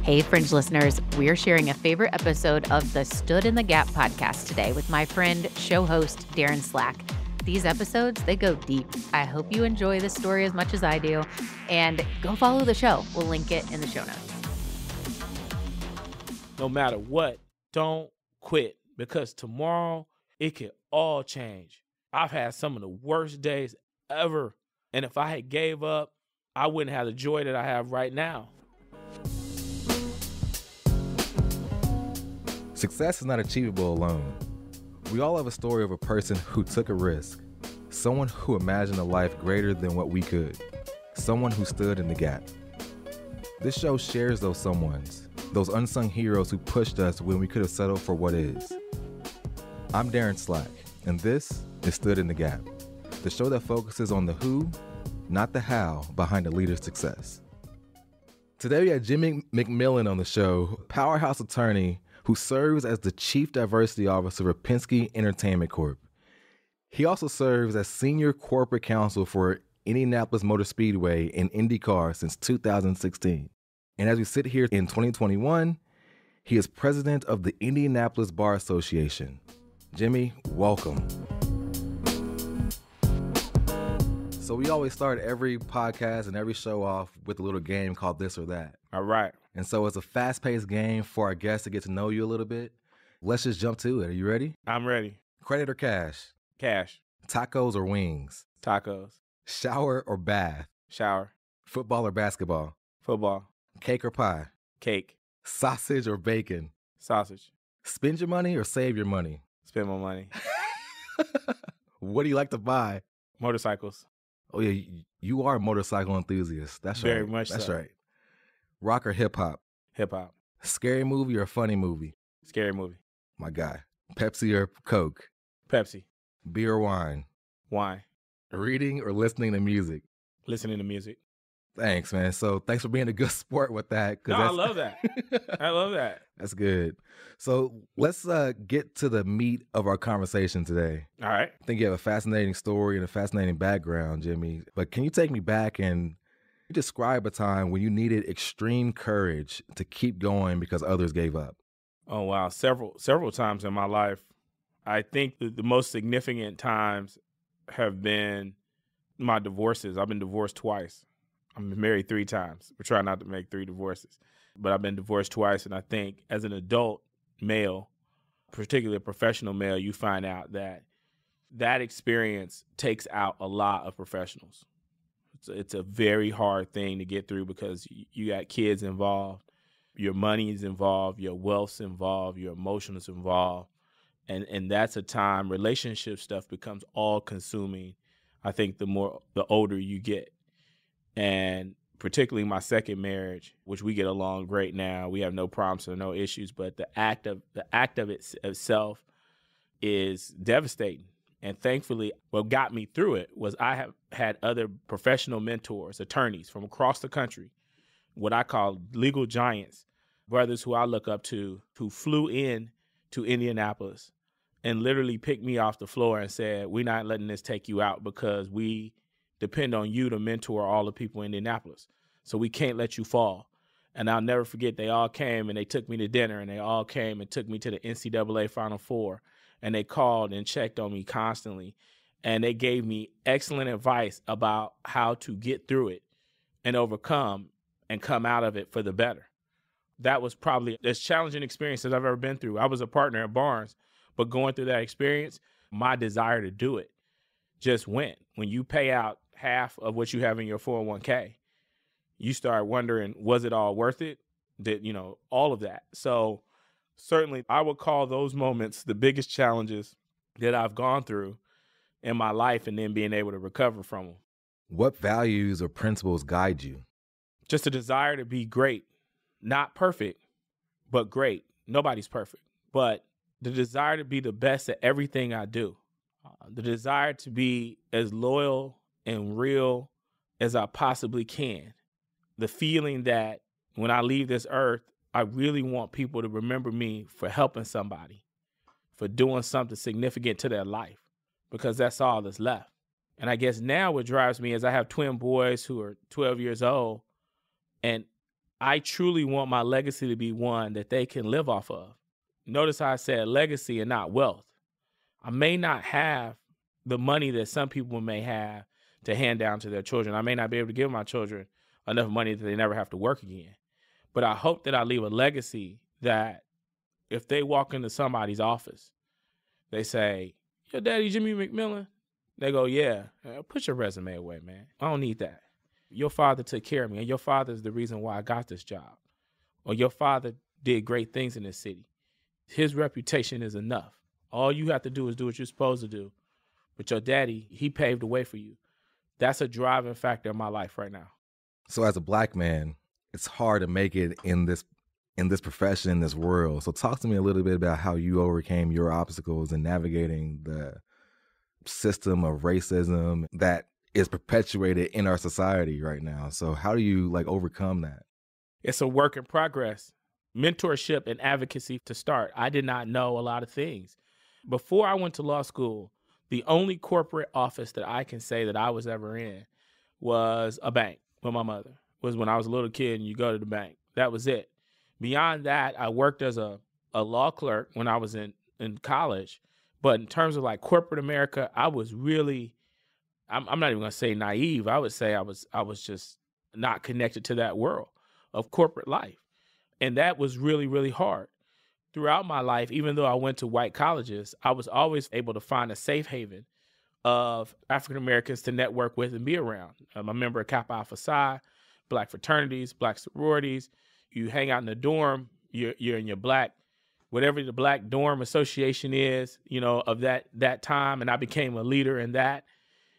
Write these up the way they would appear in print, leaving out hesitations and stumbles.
Hey, Fringe listeners, we're sharing a favorite episode of the Stood in the Gap podcast today with my friend, show host, Derrin Slack. These episodes, they go deep. I hope you enjoy this story as much as I do. And go follow the show. We'll link it in the show notes. No matter what, don't quit, because tomorrow it can all change. I've had some of the worst days ever. And if I had gave up, I wouldn't have the joy that I have right now. Success is not achievable alone. We all have a story of a person who took a risk, someone who imagined a life greater than what we could, someone who stood in the gap. This show shares those someones, those unsung heroes who pushed us when we could have settled for what is. I'm Derrin Slack, and this is Stood in the Gap, the show that focuses on the who, not the how, behind a leader's success. Today we have Jimmie McMillian on the show, powerhouse attorney who serves as the Chief Diversity Officer for Penske Entertainment Corp. He also serves as Senior Corporate Counsel for Indianapolis Motor Speedway and IndyCar since 2016. And as we sit here in 2021, he is president of the Indianapolis Bar Association. Jimmie, welcome. So we always start every podcast and every show off with a little game called This or That. All right. And so it's a fast-paced game for our guests to get to know you a little bit. Let's just jump to it. Are you ready? I'm ready. Credit or cash? Cash. Tacos or wings? Tacos. Shower or bath? Shower. Football or basketball? Football. Cake or pie? Cake. Sausage or bacon? Sausage. Spend your money or save your money? Spend my money. What do you like to buy? Motorcycles. Oh, yeah, you are a motorcycle enthusiast. That's right. Very much That's so. right. Rock or hip-hop? Hip-hop. Scary movie or funny movie? Scary movie. My guy. Pepsi or Coke? Pepsi. Beer or wine? Wine. Reading or listening to music? Listening to music. Thanks, man. So thanks for being a good sport with that. No, I love that. I love that. That's good. So let's get to the meat of our conversation today. All right. I think you have a fascinating story and a fascinating background, Jimmie. But can you take me back and describe a time when you needed extreme courage to keep going because others gave up? Oh, wow. Several times in my life. I think the most significant times have been my divorces. I've been divorced twice. I've been married 3 times. We're trying not to make 3 divorces. But I've been divorced twice, and I think as an adult male, particularly a professional male, you find out that experience takes out a lot of professionals. It's a very hard thing to get through because you got kids involved, your money is involved, your wealth's involved, your emotions involved, and that's a time relationship stuff becomes all consuming. I think the older you get. And particularly my second marriage, which we get along great now. We have no problems or no issues, but the act of it itself is devastating. And thankfully, what got me through it was I have had other professional mentors, attorneys from across the country, what I call legal giants, brothers who I look up to, who flew in to Indianapolis and literally picked me off the floor and said, "We're not letting this take you out because we depend on you to mentor all the people in Indianapolis. So we can't let you fall." And I'll never forget, they all came and they took me to dinner, and they all came and took me to the NCAA Final Four, and they called and checked on me constantly. And they gave me excellent advice about how to get through it and overcome and come out of it for the better. That was probably as challenging experience as I've ever been through. I was a partner at Barnes, but going through that experience, my desire to do it just went. When you pay out half of what you have in your 401k, you start wondering, was it all worth it? All of that. So certainly I would call those moments the biggest challenges that I've gone through in my life, and then being able to recover from them. What values or principles guide you? Just a desire to be great, not perfect, but great. Nobody's perfect, but the desire to be the best at everything I do. The desire to be as loyal and real as I possibly can. The feeling that when I leave this earth, I really want people to remember me for helping somebody, for doing something significant to their life, because that's all that's left. And I guess now what drives me is I have twin boys who are 12 years old, and I truly want my legacy to be one that they can live off of. Notice how I said legacy and not wealth. I may not have the money that some people may have to hand down to their children. I may not be able to give my children enough money that they never have to work again. But I hope that I leave a legacy that if they walk into somebody's office, they say, "Your daddy Jimmie McMillian?" They go, "Yeah." Put your resume away, man. I don't need that. Your father took care of me, and your father is the reason why I got this job. Or your father did great things in this city. His reputation is enough. All you have to do is do what you're supposed to do. But your daddy, he paved the way for you. That's a driving factor in my life right now. So as a Black man, it's hard to make it in this profession, in this world. So talk to me a little bit about how you overcame your obstacles in navigating the system of racism that is perpetuated in our society right now. So how do you overcome that? It's a work in progress. Mentorship and advocacy to start. I did not know a lot of things. Before I went to law school, the only corporate office that I can say that I was ever in was a bank with my mother. It was when I was a little kid and you go to the bank. That was it. Beyond that, I worked as a law clerk when I was in college. But in terms of corporate America, I was really, I'm not even going to say naive. I would say I was just not connected to that world of corporate life. And that was really, really hard. Throughout my life, even though I went to white colleges, I was always able to find a safe haven of African Americans to network with and be around. I'm a member of Kappa Alpha Psi, Black fraternities, Black sororities. You hang out in the dorm, you're in your Black, whatever the Black dorm association is, of that time. And I became a leader in that.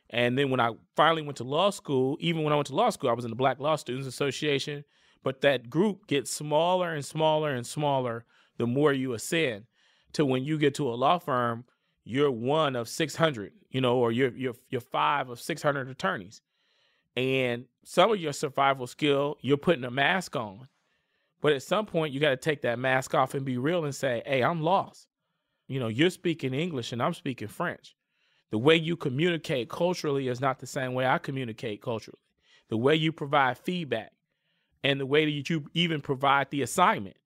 And then when I finally went to law school, even when I went to law school, I was in the Black Law Students Association. But that group gets smaller and smaller and smaller the more you ascend, to when you get to a law firm, you're one of 600, or you're 5 of 600 attorneys. And some of your survival skill, you're putting a mask on. But at some point, you got to take that mask off and be real and say, hey, I'm lost. You're speaking English and I'm speaking French. The way you communicate culturally is not the same way I communicate culturally. The way you provide feedback and the way that you even provide the assignment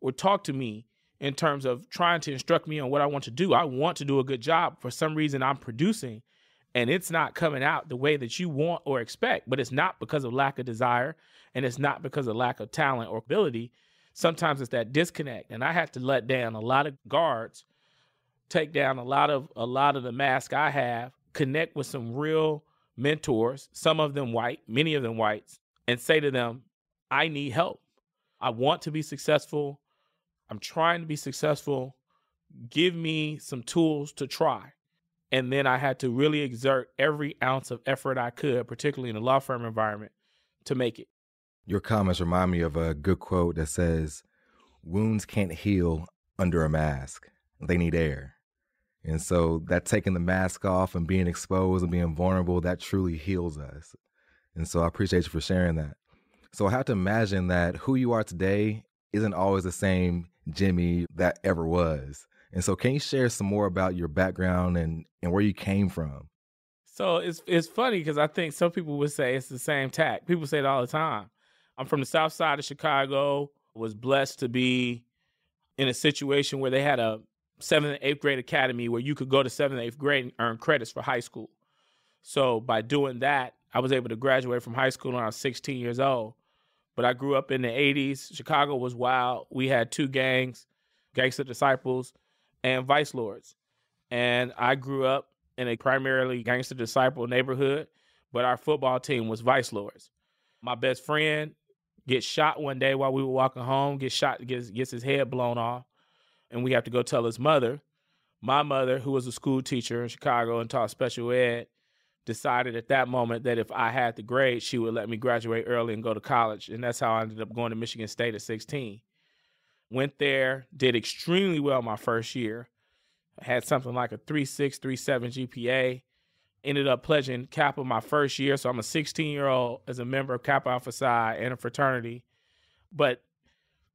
or talk to me in terms of trying to instruct me on what I want to do. I want to do a good job. For some reason, I'm producing and it's not coming out the way that you want or expect, but it's not because of lack of desire and it's not because of lack of talent or ability. Sometimes it's that disconnect. And I had to let down a lot of guards, take down a lot of the mask I have, connect with some real mentors, some of them white, many of them whites, and say to them, I need help. I want to be successful. I'm trying to be successful. Give me some tools to try. And then I had to really exert every ounce of effort I could, particularly in a law firm environment, to make it. Your comments remind me of a good quote that says, wounds can't heal under a mask. They need air. And so that taking the mask off and being exposed and being vulnerable, that truly heals us. And so I appreciate you for sharing that. So I have to imagine that who you are today isn't always the same Jimmie that ever was. And so can you share some more about your background and where you came from? So it's funny because I think some people would say it's the same tack. People say it all the time. I'm from the south side of Chicago, was blessed to be in a situation where they had a 7th and 8th grade academy where you could go to 7th and 8th grade and earn credits for high school. So by doing that, I was able to graduate from high school when I was 16 years old. But I grew up in the 80s. Chicago was wild. We had 2 gangs, Gangster Disciples and Vice Lords. And I grew up in a primarily Gangster Disciple neighborhood, but our football team was Vice Lords. My best friend gets shot one day while we were walking home, gets his head blown off, and we have to go tell his mother. My mother, who was a school teacher in Chicago and taught special ed, decided at that moment that if I had the grade, she would let me graduate early and go to college. And that's how I ended up going to Michigan State at 16. Went there, did extremely well my first year. I had something like a 3.6, 3.7 GPA. Ended up pledging Kappa my first year. So I'm a 16-year-old as a member of Kappa Alpha Psi and a fraternity. But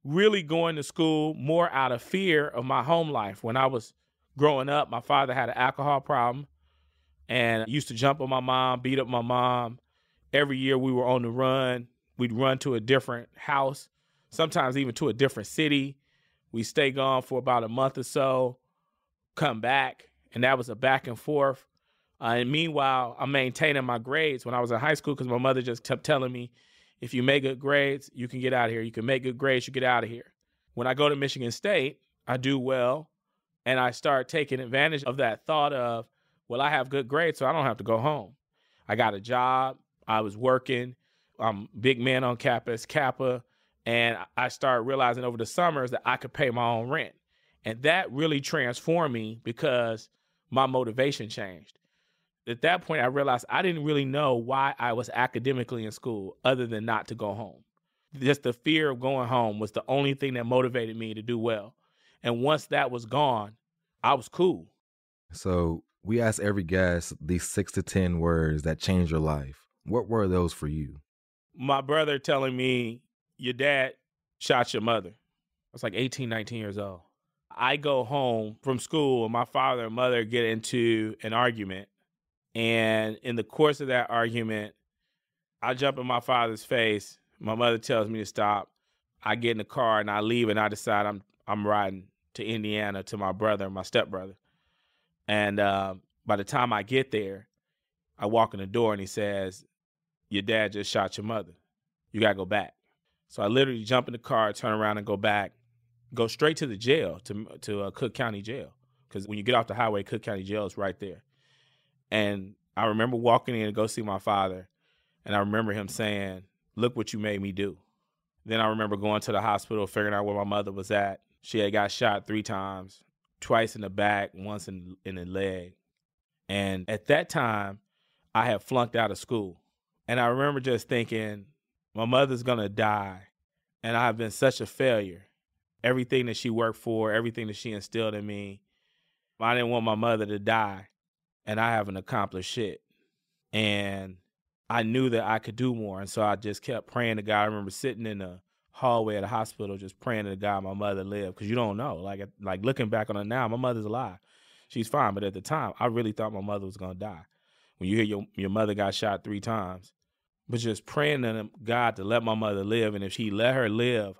really going to school more out of fear of my home life. When I was growing up, my father had an alcohol problem and used to jump on my mom, beat up my mom. Every year we were on the run. We'd run to a different house sometimes even to a different city. We stay gone for about a month or so, come back, and that was a back and forth. And meanwhile, I'm maintaining my grades when I was in high school because my mother just kept telling me, if you make good grades, you can get out of here. You can make good grades, you get out of here. When I go to Michigan State, I do well, and I start taking advantage of that thought of, well, I have good grades, so I don't have to go home. I got a job. I was working. I'm big man on campus, Kappa, and I started realizing over the summers that I could pay my own rent. And that really transformed me because my motivation changed. At that point, I realized I didn't really know why I was academically in school other than not to go home. Just the fear of going home was the only thing that motivated me to do well. And once that was gone, I was cool. So we ask every guest these 6 to 10 words that changed your life. What were those for you? My brother telling me, your dad shot your mother. I was like 18, 19 years old. I go home from school and my father and mother get into an argument. And in the course of that argument, I jump in my father's face. My mother tells me to stop. I get in the car and I leave and I decide I'm riding to Indiana to my brother, my stepbrother. And by the time I get there, I walk in the door and he says, your dad just shot your mother. You got to go back. So I literally jump in the car, turn around and go back, go straight to the jail, to Cook County Jail. Because when you get off the highway, Cook County Jail is right there. And I remember walking in to go see my father, and I remember him saying, look what you made me do. Then I remember going to the hospital, figuring out where my mother was at. She had got shot 3 times, twice in the back, once in the leg. And at that time, I had flunked out of school. And I remember just thinking, my mother's going to die, and I've been such a failure. Everything that she worked for, everything that she instilled in me, I didn't want my mother to die. And I haven't accomplished shit. And I knew that I could do more. And so I just kept praying to God. I remember sitting in the hallway at the hospital just praying to God my mother lived. Because you don't know. Like looking back on it now, my mother's alive. She's fine. But at the time, I really thought my mother was going to die. When you hear your mother got shot 3 times. But just praying to God to let my mother live. And if she let her live,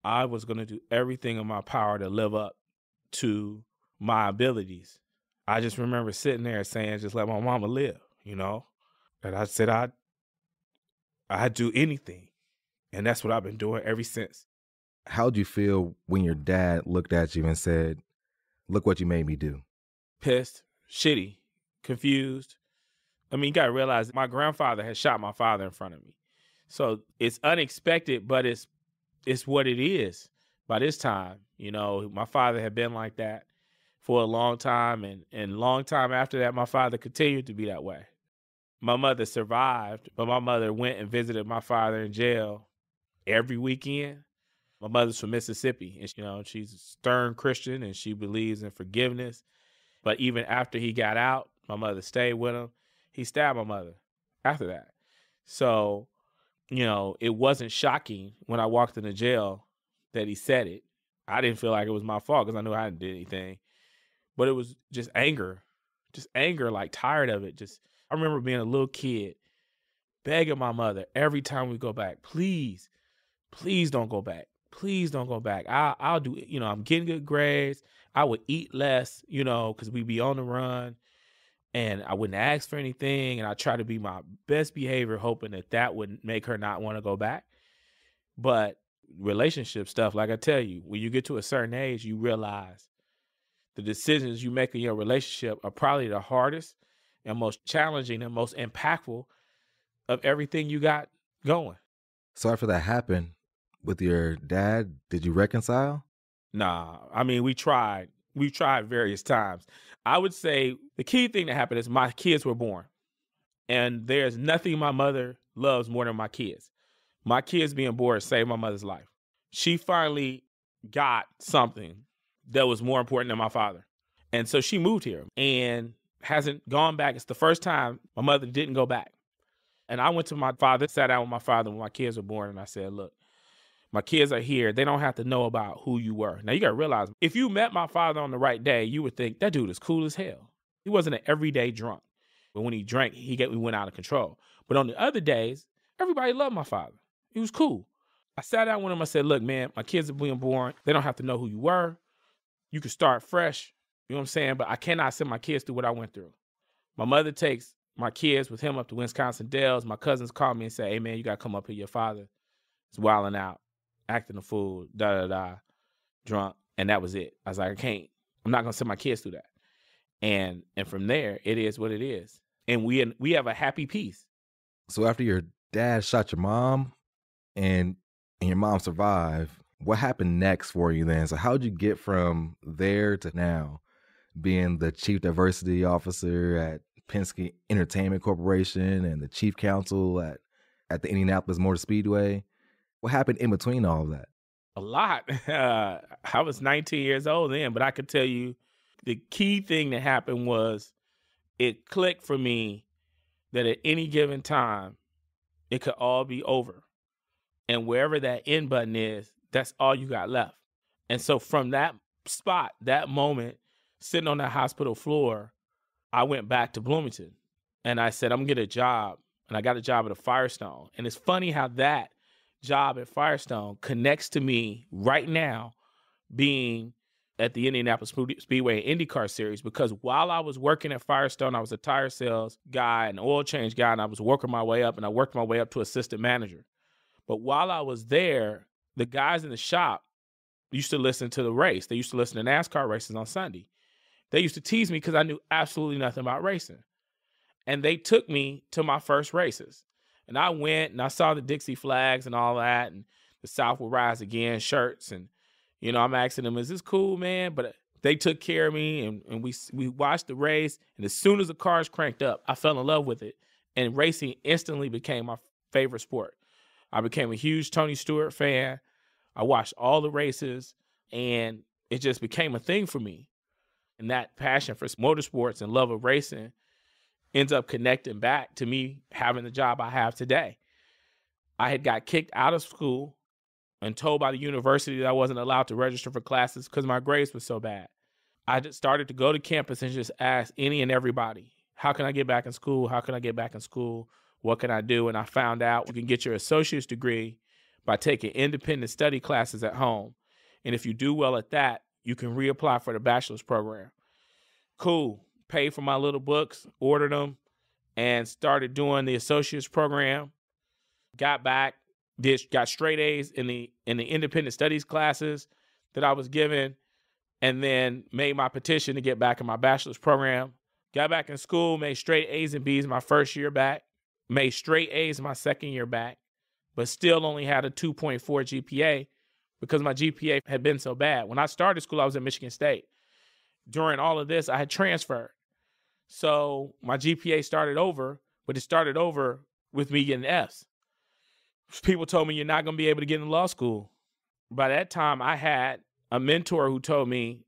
I was going to do everything in my power to live up to my abilities. I just remember sitting there saying, just let my mama live, you know? And I said, I'd do anything. And that's what I've been doing ever since. How'd you feel when your dad looked at you and said, look what you made me do? Pissed, shitty, confused. I mean, you got to realize my grandfather had shot my father in front of me. So it's unexpected, but it's what it is by this time. You know, my father had been like that for a long time, and long time after that, my father continued to be that way. My mother survived, but my mother went and visited my father in jail every weekend. My mother's from Mississippi, and you know, she's a stern Christian, and she believes in forgiveness. But even after he got out, my mother stayed with him. He stabbed my mother after that. So, you know, it wasn't shocking when I walked into jail that he said it. I didn't feel like it was my fault because I knew I hadn't did anything. But it was just anger, like tired of it. I remember being a little kid begging my mother every time we go back, please don't go back. Please don't go back. I'll do, you know, I'm getting good grades. I would eat less, you know, because we'd be on the run, and I wouldn't ask for anything. And I try to be my best behavior, hoping that would make her not want to go back. But relationship stuff, like I tell you, when you get to a certain age, you realize the decisions you make in your relationship are probably the hardest and most challenging and most impactful of everything you got going. So after that happened with your dad, did you reconcile? Nah, I mean, we tried various times. I would say the key thing that happened is my kids were born, and there's nothing my mother loves more than my kids. My kids being born saved my mother's life. She finally got something that was more important than my father. And so she moved here and hasn't gone back. It's the first time my mother didn't go back. And I went to my father, sat down with my father when my kids were born, and I said, look, my kids are here. They don't have to know about who you were. Now, you got to realize, if you met my father on the right day, you would think, that dude is cool as hell. He wasn't an everyday drunk. But when he drank, we went out of control. But on the other days, everybody loved my father. He was cool. I sat down with him. I said, look, man, my kids are being born. They don't have to know who you were. You can start fresh. You know what I'm saying? But I cannot send my kids through what I went through. My mother takes my kids with him up to Wisconsin Dells. My cousins call me and say, hey, man, you got to come up here. Your father is wilding out, acting a fool, drunk. And that was it. I was like, I'm not going to send my kids through that. And from there, it is what it is. And we have a happy peace. So after your dad shot your mom and your mom survived, what happened next for you then? So how'd you get from there to now being the chief diversity officer at Penske Entertainment Corporation and the chief counsel at the Indianapolis Motor Speedway? What happened in between all of that? A lot. I was 19 years old then, but I could tell you the key thing that happened was it clicked for me that at any given time, it could all be over. And wherever that end button is, that's all you got left. And so from that spot, that moment, sitting on that hospital floor, I went back to Bloomington and I said, I'm going to get a job. And I got a job at a Firestone. And it's funny how that job at Firestone connects to me right now being at the Indianapolis Speedway IndyCar Series, because while I was working at Firestone, I was a tire sales guy, an oil change guy, and I was working my way up, and I worked my way up to assistant manager. But while I was there, the guys in the shop used to listen to the race. They used to listen to NASCAR races on Sunday. They used to tease me because I knew absolutely nothing about racing. And they took me to my first races. And I went and I saw the Dixie flags and all that, and the South will rise again shirts. And, you know, I'm asking them, is this cool, man? But they took care of me, and we watched the race. And as soon as the cars cranked up, I fell in love with it. And racing instantly became my favorite sport. I became a huge Tony Stewart fan. I watched all the races, and it just became a thing for me. And that passion for motorsports and love of racing ends up connecting back to me having the job I have today. I had got kicked out of school and told by the university that I wasn't allowed to register for classes because my grades were so bad. I just started to go to campus and just ask any and everybody, how can I get back in school? How can I get back in school? What can I do? And I found out you can get your associate's degree by taking independent study classes at home. And if you do well at that, you can reapply for the bachelor's program. Cool. Paid for my little books, ordered them, and started doing the associate's program. Got back, got straight A's in the independent studies classes that I was given, and then made my petition to get back in my bachelor's program. Got back in school, made straight A's and B's my first year back, made straight A's my second year back, but still only had a 2.4 GPA because my GPA had been so bad. When I started school, I was at Michigan State. During all of this, I had transferred. So my GPA started over, but it started over with me getting Fs. People told me you're not going to be able to get into law school. By that time, I had a mentor who told me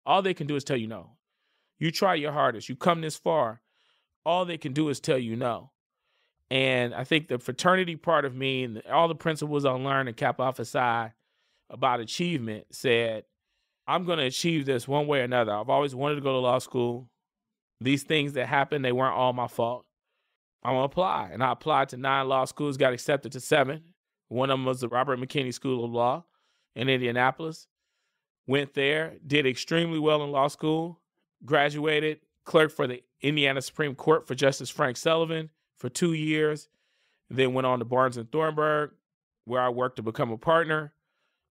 all they can do is tell you no. You try your hardest. You come this far. All they can do is tell you no. And I think the fraternity part of me and all the principles I learned at Kappa Alpha Psi about achievement said, I'm going to achieve this one way or another. I've always wanted to go to law school. These things that happened, they weren't all my fault. I'm going to apply. And I applied to 9 law schools, got accepted to 7. One of them was the Robert McKinney School of Law in Indianapolis. Went there, did extremely well in law school, graduated, clerked for the Indiana Supreme Court for Justice Frank Sullivan for 2 years, then went on to Barnes & Thornburg, where I worked to become a partner.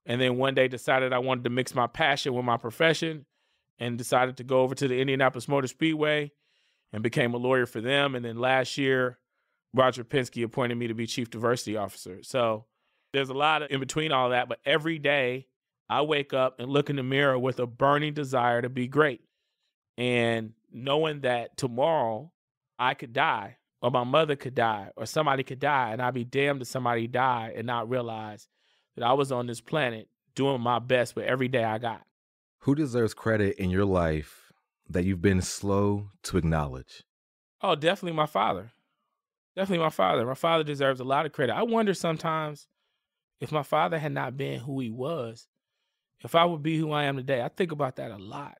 And then one day decided I wanted to mix my passion with my profession and decided to go over to the Indianapolis Motor Speedway and became a lawyer for them. And then last year, Roger Penske appointed me to be chief diversity officer. So there's a lot in between all that. But every day I wake up and look in the mirror with a burning desire to be great. And knowing that tomorrow I could die, or my mother could die, or somebody could die, and I'd be damned if somebody died and not realize that I was on this planet doing my best with every day I got. Who deserves credit in your life that you've been slow to acknowledge? Oh, definitely my father. Definitely my father. My father deserves a lot of credit. I wonder sometimes if my father had not been who he was, if I would be who I am today. I think about that a lot.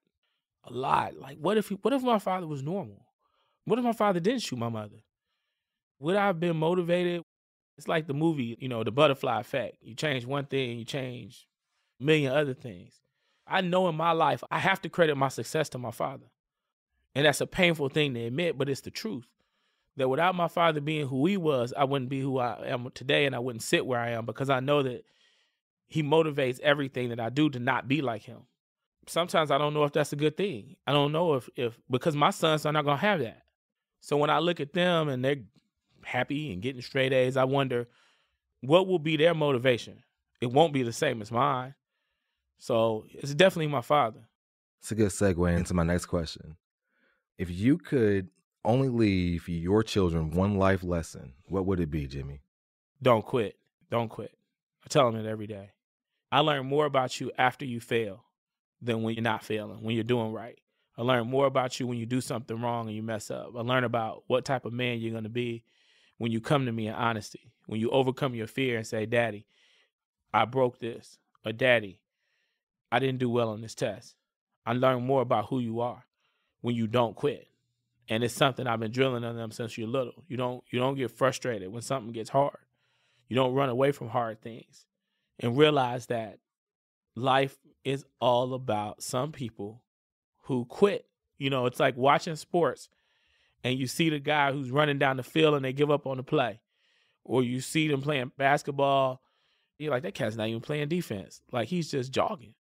A lot. Like, what if my father was normal? What if my father didn't shoot my mother? Would I have been motivated? It's like the movie, The Butterfly Effect. You change one thing, you change a million other things. I know in my life, I have to credit my success to my father. And that's a painful thing to admit, but it's the truth. That without my father being who he was, I wouldn't be who I am today, and I wouldn't sit where I am, because I know that he motivates everything that I do to not be like him. Sometimes I don't know if that's a good thing. I don't know if because my sons are not going to have that. So when I look at them and they're happy and getting straight A's, I wonder what will be their motivation. It won't be the same as mine. So it's definitely my father. It's a good segue into my next question. If you could only leave your children one life lesson, what would it be, Jimmie? Don't quit. Don't quit. I tell them it every day. I learn more about you after you fail than when you're not failing, when you're doing right. I learn more about you when you do something wrong and you mess up. I learn about what type of man you're going to be when you come to me in honesty, when you overcome your fear and say, Daddy, I broke this, or Daddy, I didn't do well on this test. I learn more about who you are when you don't quit. And it's something I've been drilling on them since you're little. You don't get frustrated when something gets hard. You don't run away from hard things. And realize that life is all about some people who quit. It's like watching sports and you see the guy who's running down the field and they give up on the play. Or you see them playing basketball. You're like, that cat's not even playing defense. Like, he's just jogging.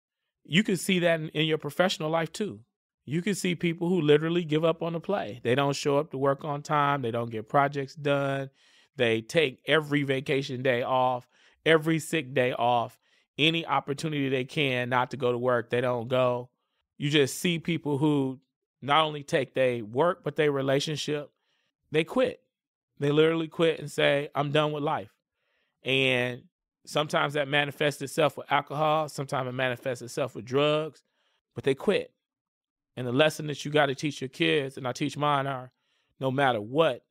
You can see that in your professional life too. You can see people who literally give up on the play. They don't show up to work on time. They don't get projects done. They take every vacation day off, every sick day off, any opportunity they can not to go to work, they don't go. You just see people who not only take their work, but their relationship, they quit. They literally quit and say, I'm done with life. And sometimes that manifests itself with alcohol. Sometimes it manifests itself with drugs, but they quit. And the lesson that you got to teach your kids, and I teach mine, are no matter what,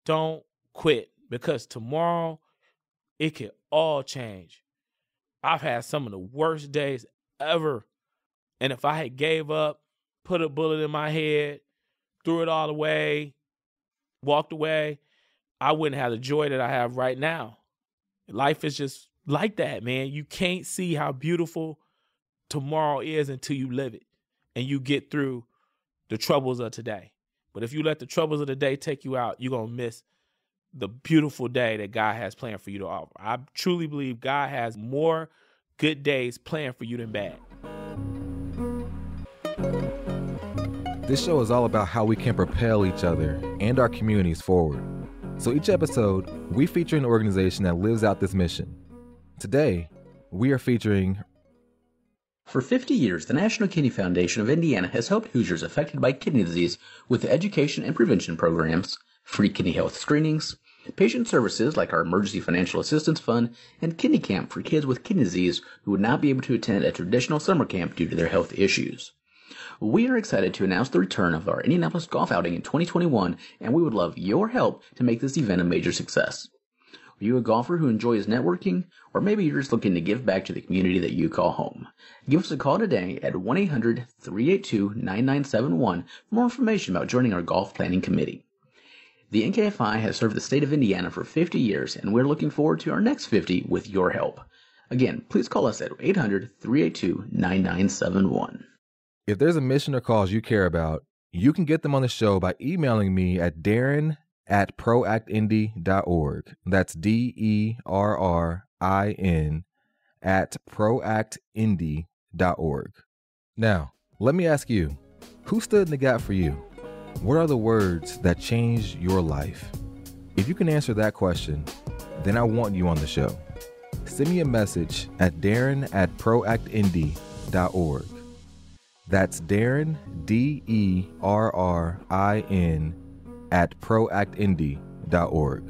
don't quit, because tomorrow it can all change. I've had some of the worst days ever. And if I had gave up, put a bullet in my head, threw it all away, walked away, I wouldn't have the joy that I have right now. Life is just like that, man. You can't see how beautiful tomorrow is until you live it and you get through the troubles of today. But if you let the troubles of the day take you out, you're going to miss the beautiful day that God has planned for you to offer. I truly believe God has more good days planned for you than bad. This show is all about how we can propel each other and our communities forward. So each episode, we feature an organization that lives out this mission. Today, we are featuring... For 50 years, the National Kidney Foundation of Indiana has helped Hoosiers affected by kidney disease with education and prevention programs, free kidney health screenings, patient services like our Emergency Financial Assistance Fund, and kidney camp for kids with kidney disease who would not be able to attend a traditional summer camp due to their health issues. We are excited to announce the return of our Indianapolis golf outing in 2021, and we would love your help to make this event a major success. Are you a golfer who enjoys networking, or maybe you're just looking to give back to the community that you call home? Give us a call today at 1-800-382-9971 for more information about joining our golf planning committee. The NKFI has served the state of Indiana for 50 years, and we're looking forward to our next 50 with your help. Again, please call us at 800-382-9971. If there's a mission or cause you care about, you can get them on the show by emailing me at Derrin@proactindy.org. That's DERRIN @proactindy.org. Now, let me ask you, who stood in the gap for you? What are the words that changed your life? If you can answer that question, then I want you on the show. Send me a message at Derrin@proactindy.org. That's Derrin, DERRIN @proactindy.org.